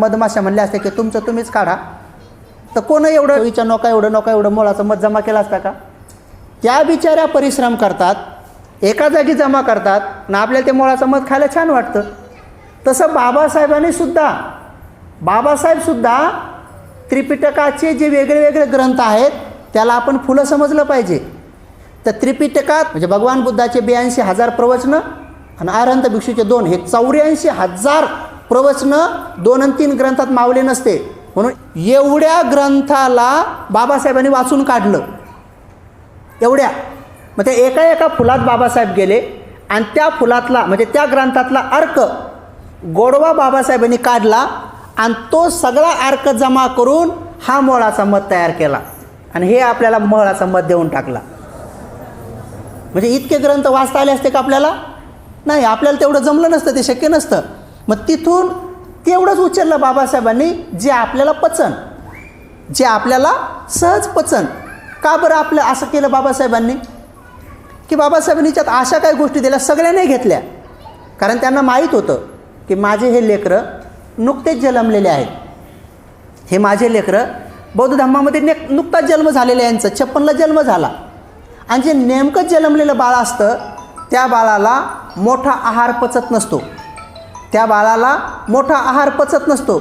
मधमाशा म्हणले असते की तुमचं तुम्हीच काढा, तर कोण एवढं विचार नका एवढं मोळाचं मध जमा केलं असता का? त्या बिचाऱ्या परिश्रम करतात, एका जागी जमा करतात ना, आपल्याला ते मोळाचं मध खायला छान वाटतं. तसं बाबासाहेबसुद्धा त्रिपिटकाचे जे वेगळे वेगळे ग्रंथ आहेत त्याला आपण फुलं समजलं पाहिजे. तर त्रिपिटकात म्हणजे भगवान बुद्धाचे 82,000 प्रवचनं आणि अरहंत भिक्षूचे 2, हे 84,000 प्रवचनं 2 आणि 3 ग्रंथात मावले नसते. म्हणून एवढ्या ग्रंथाला बाबासाहेबांनी वाचून काढलं, एवढ्या. मग ते एका फुलात बाबासाहेब गेले आणि त्या फुलातला म्हणजे त्या ग्रंथातला अर्क गोडवा बाबासाहेबांनी काढला आणि तो सगळा अर्क जमा करून हा मोळाचा मध तयार केला आणि हे आपल्याला मोळाचा मध देऊन टाकला. म्हणजे इतके ग्रंथ वाचता आले असते का आपल्याला? नाही, आपल्याला तेवढं जमलं नसतं, ते शक्य नसतं. मग तिथून तेवढंच उचललं बाबासाहेबांनी जे आपल्याला पचन, जे आपल्याला सहज पचन. का बरं आपलं असं केलं बाबासाहेबांनी? की बाबासाहेबांनी त्यात अशा काही गोष्टी दिल्या, सगळ्या नाही घेतल्या. कारण त्यांना माहीत होतं की माझे हे लेकरं नुकतेच जन्मलेले आहेत. हे माझे लेकरं बौद्ध धर्मामध्ये नुकताच जन्म झालेला आहे, यांचा 56ला जन्म झाला. आणि जे नेमकं जन्मलेलं बाळ असतं त्या बाळाला मोठा आहार पचत नसतो, त्या बाळाला मोठा आहार पचत नसतो.